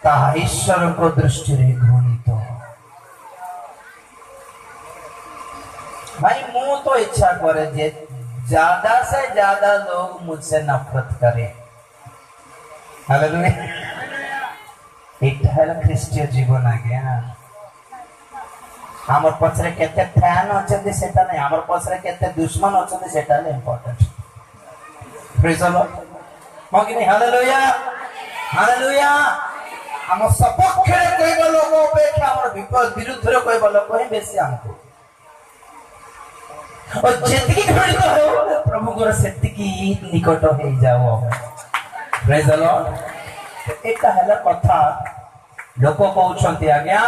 ତାହା ଈଶ୍ୱରଙ୍କ ଦୃଷ୍ଟିରେ ଘୃଣିତ। भाई मुंह तो इच्छा करे जे ज्यादा से ज्यादा लोग मुझसे नफरत करे। हालेलुया। एटा ख्रीष्टीय जीवन आ गया। हमर पछरे केते फैन अछंती सेटा नै, हमर पछरे केते दुश्मन अछंती सेटा नै इंपोर्टेंट। Praise the Lord. हो कि नै? Hallelujah hallelujah. हम सपक्षे कहबो लोक अपेक्षा हमर विरुद्ध रे कहबो लोक ही बेसी हमको और जेतिकी घृणित हो प्रभु को सेतिकी निकट हो जाओ। Praise the Lord. एटा हला कथा लोक कहउछंती आज्ञा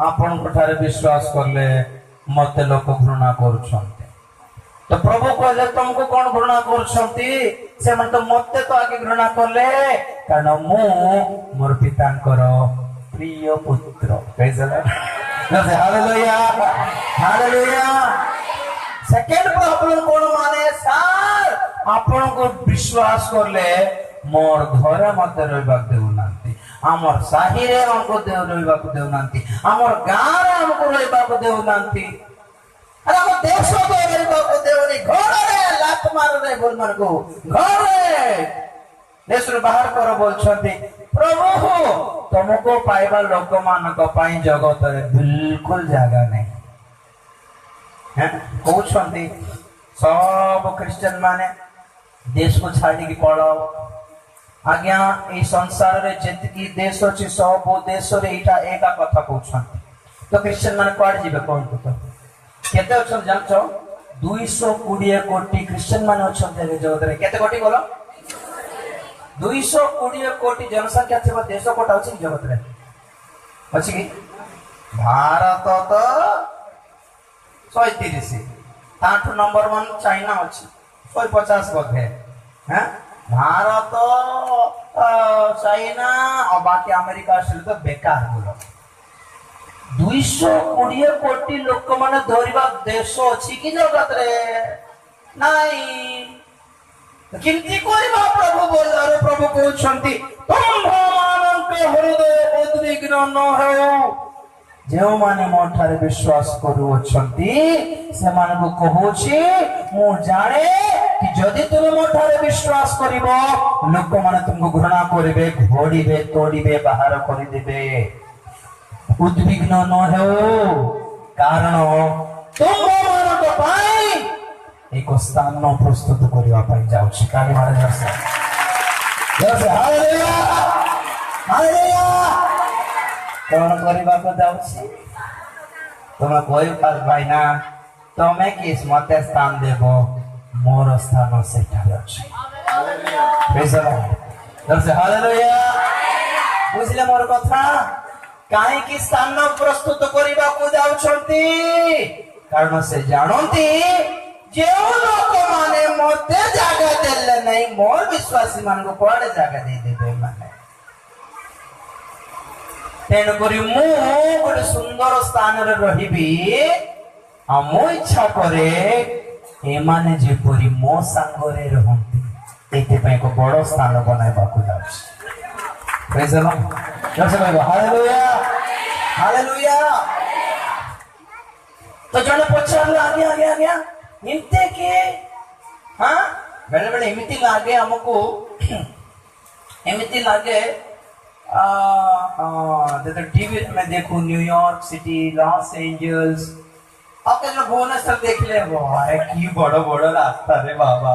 आपण कोठारे विश्वास करले मते लोक घृणा करूछंती। तो प्रभु कहले तुमको कौन घृणा करूछंती? से मन तो मते तो आगे घृणा करले कारण मु मोर पितांकर प्रिय पुत्र। Praise the Lord. Hallelujah hallelujah. Second problem कौन माने सर आपण को विश्वास करले मोर घरे मत रहबा देउनांती, हमर साही रे हमको रहबा देउनांती, हमर गां रे हमको रहबा देउनांती, अरे हम देश को रहबा देउनी, घर रे लात मार रे बोल मन को घर रे देश रे बाहर कर बोलछंती। प्रभु तुमको पाइबा लोक मान को पाई जगत रे बिल्कुल जगह नहीं। कहते सब क्रिश्चियन माने देश को छाड़ी की पड़ो आज्ञा ये संसार रे जेतकी देश अछि सब देश रे एटा एका कथा कहउछंती। तो क्रिश्चियन माने क्वाड जिबे कोन तो केते अछन जानछो 220 कोटी क्रिश्चियन माने अछन जगत रे। केते कोटी बोलो? 220 कोटी जनसंख्या थिबो देश कोटा अछि जगत रे अछि कि? भारत तो 130 आठ नंबर 1 चाइना अच्छी 150 बोधे हैं। भारत चाइना और बाकी अमेरिका तो बेकार बोलो। 220 कोटी लोक माने धरिबा देश अछि कि जगत रे नाही। किंती करबा प्रभु बोल प्रभु कहउछंती तुम मान पे हृदय उद्विग्न न हो। जो माने मोठारे विश्वास करू अछंती से मान को कहूची मु जाने कि जदि तुम मोठारे विश्वास करिवो लोक माने तुमको घृणा करिवे, घोड़ीबे, तोड़ीबे, बाहर करि देबे। उद्विग्न न हो कारण तुम मान को पाई एक स्थान प्रस्तुत करिवा पाई जाउछि। काली महाराज से हालेलुया हालेलुया। कौन करबा को जाउछि? तुम कोई पास भाई ना तुम्हें किस मते स्थान देबो मोर स्थान सेठारे अछि। Praise the Lord. हालेलुया। बुझले मोर कथा? काहे कि स्थान प्रस्तुत करबा को जाउछंती कारण से जानंती जे लोक माने मते जागा देले नहीं मोर विश्वासी मान को कोडे जागा दे देबे माने। तेणु करी मु गोटे सुंदर स्थान रे रहिबी आ मो इच्छा करे एमाने जेपरी मो संगरे रहंती एते पय को बड़ स्थान बनाइबा को जाउछि। Praise the Lord. जैसे कहबो हालेलुया हालेलुया। तो जने पछार आगे आगे आगे इनते के हां बेले बेले एमिति लागे हमको एमिति लागे टीवी में देखो न्यूयॉर्क सिटी, लॉस एंजल्स, आपके जो भुवनेश्वर देख ले वो है कि बड़ा बड़ा रास्ता रे बाबा,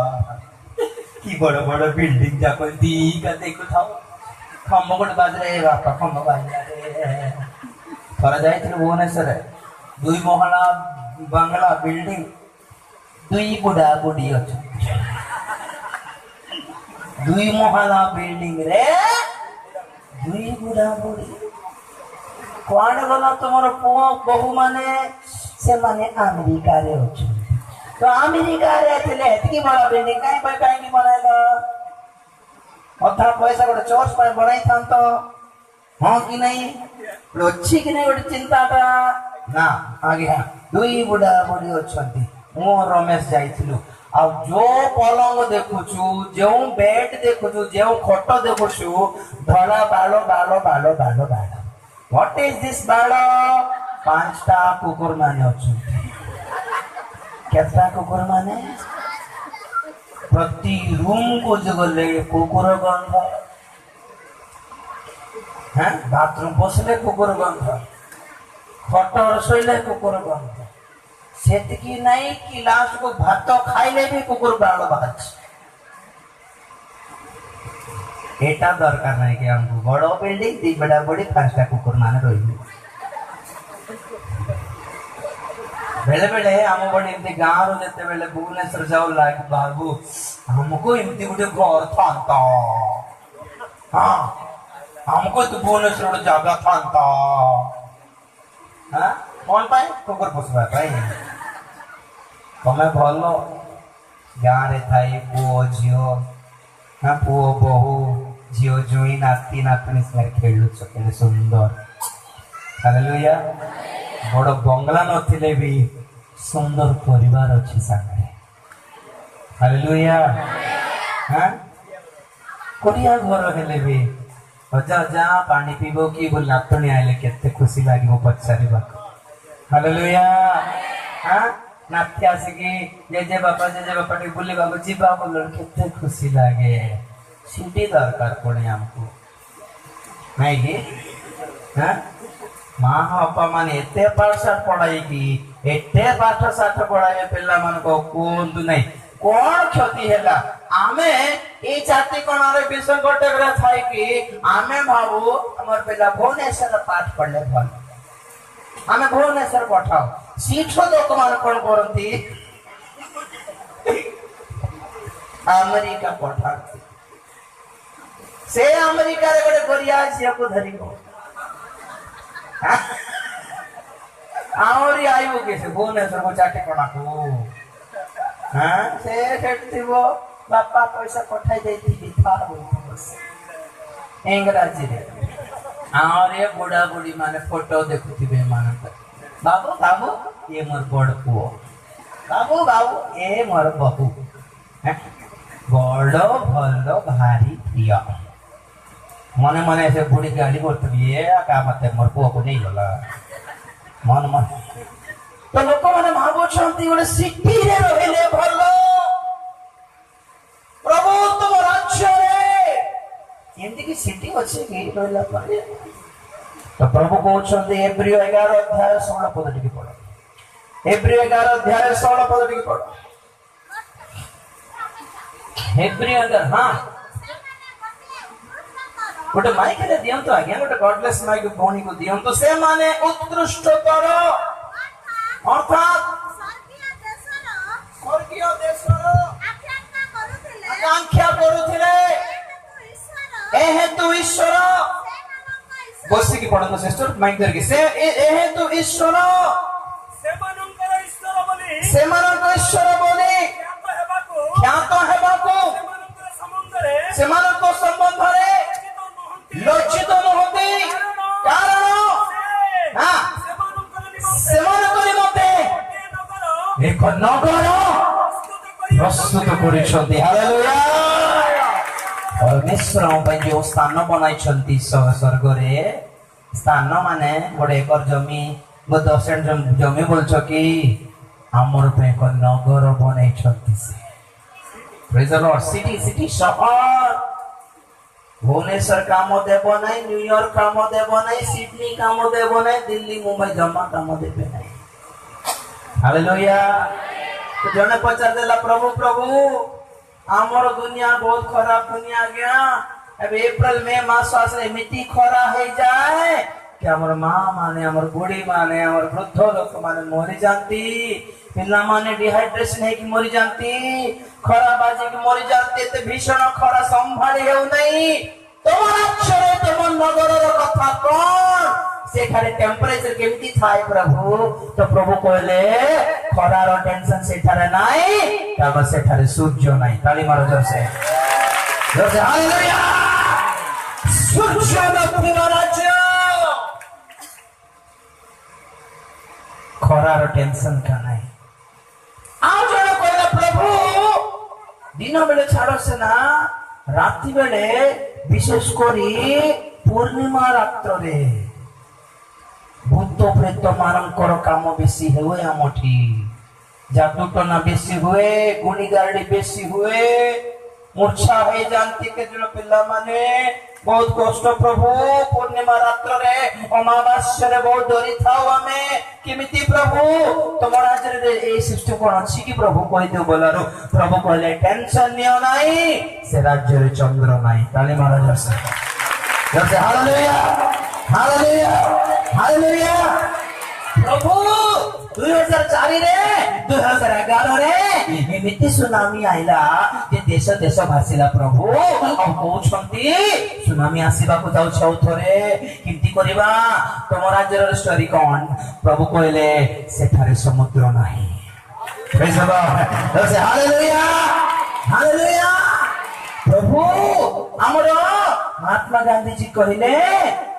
कि बड़ा बड़ा बिल्डिंग जाको दी का देखो था खम्बो कोट बाज रे बापा खम्बो बाज रे थोड़ा जाए थे भुवनेश्वर 2 महला बंगला बिल्डिंग 2 बुढ़ा बुढ़ी अच्छे 2 महला बिल्डिंग रे 2 बुढ़ा बुढ़ी कौन गला तुमर पुआ बहु माने से माने अमेरिका रे अछि तो अमेरिका रे थिले एतकी बड़ा बिल्डिंग काई पर काई नि बनाइलो अथा पैसा गोटे चर्च पर बनाई थान तो हां कि नहीं अछि कि नहीं गोटे चिंताटा ना आगे 2 बुढ़ा बुढ़ी अछंती मो रमेश जाइथिलु ଆଉ ଯୋଉ ପଲଙ୍ଗ ଦେଖୁଛୁ, ଯେଉଁ ବେଡ୍ ଦେଖୁଛୁ, ଯେଉଁ ଖଟ ଦେଖୁଛୁ, ଧଳା ବାଳ ବାଳ ବାଳ ବାଳ ବାଳ। ହ୍ୱାଟ ଇଜ ଦିସ୍ ବାଳ? 5ଟା କୁକୁର ମାନେ ଅଛନ୍ତି। କେତେଟା କୁକୁର ମାନେ? ପ୍ରତି ରୁମ୍ କୁ ଗଲେ କୁକୁର ଗନ୍ଧ, ବାଥରୁମ ବସିଲେ କୁକୁର ଗନ୍ଧ, ଖଟରେ ଶୋଇଲେ କୁକୁର ଗନ୍ଧ। ସେତିକି ନାଇଁ କି ଲାଷ୍ଟକୁ ଭାତ ଖାଇଲେ ବି କୁକୁର ବାଳ ବାହାରୁଛି। ଏଟା ଦରକାର ନାହିଁ କି ଆମକୁ ବଡ ବିଲ୍ଡିଂ, 2 ବେଡା ବଡି, 5ଟା କୁକୁର ମାନେ ରହିବେ। बेले बेले आम बड़े एमती गाँव जितेबले भुवनेश्वर जाऊ लगे बाबू हमको एमती गोटे घर था, हाँ हमको तो भुवनेश्वर गोटे जगह था, हाँ कौन पाए कुकुर पोषवा तुम्हें भल गाँव रे थाई पुओ झील, हाँ पुओ बहु झील जुई नाती नातुणी सारे खेलुच के सुंदर। हालेलुया। बड़ बंगला नथिले भी सुंदर परिवार अच्छी सामने। हालेलुया। हाँ कोरिया घर हेले भी अजा जा पानी पीबो कि बोल नातुणी आइले केते खुशी लागिबो पचारिबा। हालेलुया। हाँ नाती आसिकी जेजे बापा टी बुली बाबू जीवा बोल केते खुशी लागे। सीटी दरकार पड़े हमको नहीं कि हाँ माँ बापा मान एते पाठशाठ पढ़ाई की एते पाठशाठ पढ़ाई पिला मान को कोंतु नहीं कौन क्षति हैला। आमे ए जाति कोणारे विसंगठक रे थाई कि आमे भाबू हमर पिला भुवनेश्वर पाठ पढ़ले भल, आमे भुवनेश्वर पठाओ। सीठो लोक मान कोन करंती अमेरिका पठाती। से अमेरिका रे गोटे गरिया झिया को धरिबो आउरी आइबो केसे भुवनेश्वर को चाटी कोना को। हाँ से खेटिबो बापा पैसा पठाई देती था बस इंग्रजी रे। और ये बुढ़ा बुढ़ी माने फोटो देखुथिबे मान बाबू बाबू ये मोर बड़ पुओ, बाबू बाबू ये मोर बहू, बड़ भल भारी प्रिय। मने मने से बुढ़ी गाड़ी करती है का मत मोर पुओ को नहीं गला मन मन तो लोक माने भाबुछंती गोटे सिटी रे रहिले भल प्रभु तुम राज्य रे एमती की सिटी अछि कि रहला पारे। तो प्रभु कहउछंती एब्रियो 11 अध्याय 16 पद टिके पढ, एब्रियो 11 अध्याय 16 पद टिके पढ। एब्रियो 11 हां गोटे माइक रे दियंतो आज्ञा, गोटे गॉडलेस माइक भौणी को दियंतो। से माने उत्कृष्टतर अर्थात स्वर्गीय देशर आकांक्षा करुथिले एहेतु ईश्वर बसी की पढ़ो सिस्टर माइक धर के से एहेतु ईश्वर सेमानंकर ईश्वर बोली ख्यात हेबाको सेमानंकर संबंध रे लज्जित नहति कारण हां सेमानंकर मते एक नगर प्रस्तुत करिसथि। हालेलुया। परमेश्वर ପାଇଁ जो स्थान बनाइछंती स्वर्ग रे स्थान माने गोटे एकर जमी 10 जमी बोलछ कि हमर पे एक नगर बनाइछंती से। Praise the Lord. सिटी शहर भुवनेश्वर काम देव नहीं, न्यूयॉर्क काम देव नहीं, सिडनी काम देव नहीं, दिल्ली मुंबई जमा काम देवे नहीं। हालेलुया। तो जने पचार देला प्रभु प्रभु आमर दुनिया बहुत खराब दुनिया गया अब अप्रैल मई मास आसे एमिति खरा हो जाए कि हमर मां माने हमर बुढ़ी माने हमर वृद्ध लोक माने मरि जानती, पिला माने डिहाइड्रेशन है कि मरि जानती, खरा बाजे कि मरि जानती। ते भीषण खरा संभाली हेउ नहीं। तोमर अक्षरे तोमर नगर रो कथा कोन से खाली टेम्परेचर केमती थाए प्रभु। तो प्रभु कहले खरार टेंशन से थारे नाही तब से थारे सूर्य नाही। ताली मारो जोर से हालेलुया। सूर्य लक्ष्मी राज्य खरार टेंशन का नहीं। आज जण कहले प्रभु दिन बेले छाड़ से ना राति बेले विशेष करी पूर्णिमा रात्र रे भूत प्रेत मानकर काम बेसी हुए आमठी जादू टना बेसी हुए गुणी गारडी बेसी हुए मूर्छा हो जाती के जन पिला माने बहुत कष्ट प्रभु पूर्णिमा रात्र रे अमावास्या रे बहुत डरी थाओ आमे किमिति प्रभु तुम राज्य रे ए सिस्टम कोन अछि कि प्रभु कहि दियो बोलारो प्रभु कहले टेंशन नियो नाही से राज्य रे चंद्र नाही ताली मारा जसे जसे हालेलुया हालेलुया हालेलुया प्रभु 2004 रे 2011 रे एमिति सुनामी आइला जे देश देश भासिला प्रभु अब कहउछंती सुनामी आसीबा को जाउ छौ थरे किंती करबा तुम राज्य रे स्टोरी कोन प्रभु कहले सेठारे समुद्र नाही प्रेज द लॉर्ड जसे हालेलुया हालेलुया प्रभु हमरो महात्मा गांधी जी कहले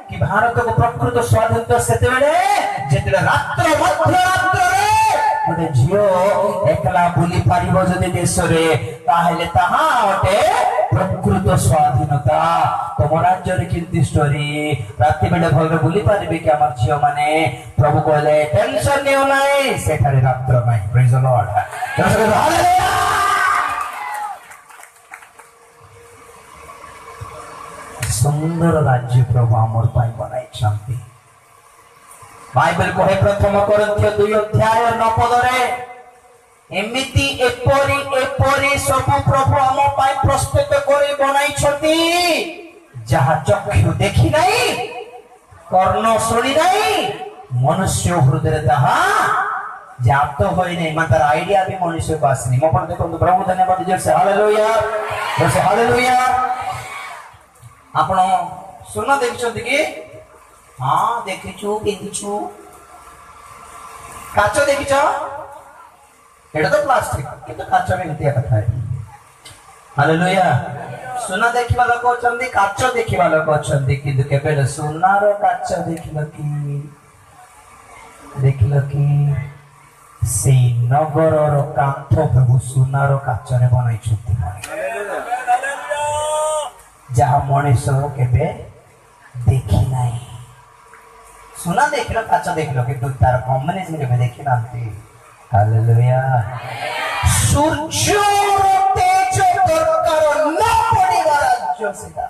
कि भारत को प्रकृत स्वाधीनता सेते बेले जेतले रात्र मध्यरात्र रे गोटे झियो एकला बुली पारिबो जदि देश रे ताहेले ताहा ओटे प्रकृत स्वाधीनता तुम राज्य रे किंती स्टोरी राति बेले भल बुली पारिबे कि हमर झियो माने प्रभु कहले टेंशन नियो नाही सेठारे रात्र नाही प्रेज द लॉर्ड हालेलुया सुंदर राज्य प्रभु आमर पाई बनाई छांती बाइबल कहे प्रथम कोरिन्थियो 2 अध्याय 9 पद रे एमिति एपरी सब प्रभु आम पाई प्रस्तुत करी बनाई छथि जहा चक्षु देखि नाही कर्ण सुनी नाही मनुष्य हृदय ताहा जात होई नहीं मात्र आईडिया भी मनुष्य को आसनी मो पर देखो प्रभु धन्यवाद जैसे हालेलुया जैसे हालेलुया आपण सुन देखिछथि कि हां देखिछु किंछु काचो देखिछो एटा तो प्लास्टिक किंतु काचो में एतिया कथा है हालेलुया सुना देखिबा लोक अछंती काचो देखिबा लोक अछंती किंतु केबे सुनार काचो देखिलो कि से नगर रो कांथ प्रभु सुनार काचो रे बनाई छथि जहाँ मनीष केबे देखी नहीं सुना देख लो काचा देख लो किंतु तार कॉम्बिनेशन केबे देखी नांती हालेलुया सूर्य तेज दरकार न पड़ीबा राज्य सीधा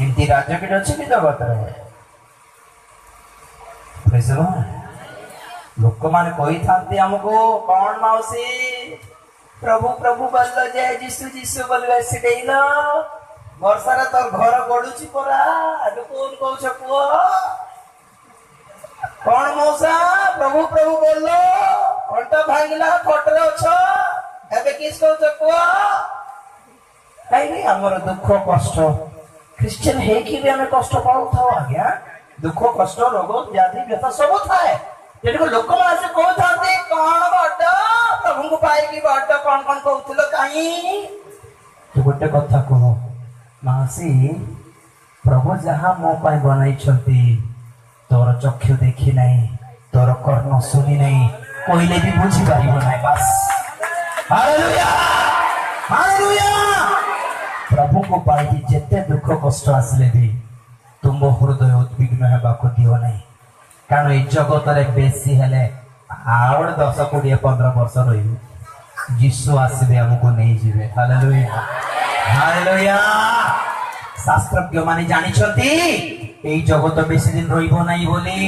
इनती राज्य के अछि कि जगत रे प्रेज लॉर्ड लोक माने कहि थांती हमको कौन माउसी प्रभु प्रभु बोल जय जिसु जिसु बोल वैसे देइलो वर्षा रे तोर घर गडुची परा आदु कोन कहछ पुओ कोन मौसा प्रभु प्रभु बोललो अंटा भांगिला खटरे अछ एबे किस कहछ पुओ काई नहीं हमर दुख कष्ट क्रिश्चियन है कि भी हमें कष्ट पाउ था आज्ञा दुख कष्ट रोग व्याधि व्यथा सब थाए जेको लोक मासे कहथांती कोन बड प्रभु को पाई की बड कोन कोन कहउथिलो काई तो गोटे कथा कहो मासी प्रभु जहां मो पाई बनाई छथि तोर चक्षु देखि नहीं तोर कर्ण सुनी नहीं कोइले भी बुझी पारिबो नहीं बस हालेलुया हालेलुया प्रभु को पाई जेते दुख कष्ट आसले भी तुम हृदय उद्विग्न हेबा को दियो नहीं कारण ए जगत रे बेसी हेले आउड 10 20 15 वर्ष रही यीशु आसीबे हमको नहीं जीवे हालेलुया हालेलुया शास्त्रज्ञ माने जानि छथि एई जगत बेसी दिन रहिबो नाही बोली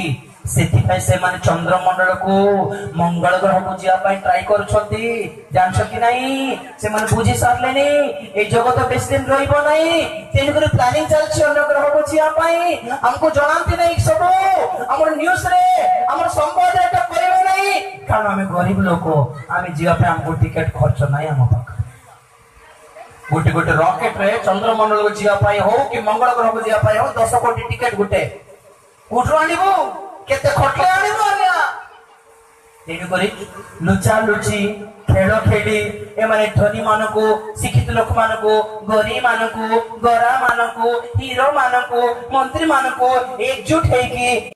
सेति से माने चंद्रमंडल को मंगल ग्रह को जिया पाई ट्राई कर छथि जान छथि नाही से माने बुझी सारलेनी ए जगत बेसी दिन रहिबो नाही तेन कर प्लानिंग चल छी अन्य ग्रह को जिया पाई हमको जणांती नहीं सब हमर न्यूज रे हमर संवाद रे करबे नाही कारण हमें गरीब लोक आमे जिया पे हमको टिकट खर्च नाही हम पाक गोटे गोटे रॉकेट रे चंद्रमंडल को जिया पाई हो कि मंगल ग्रह को जिया पाई हो 10 कोटी टिकट गुटे उठरो आनिबो केते खटले आनिबो आज्ञा तेनु करी लुचा लुची खेल खेली ए माने धनी मानको शिक्षित लोक मानको गरीब मानको गोरा मानको हीरो मानको मंत्री मानको एकजुट है कि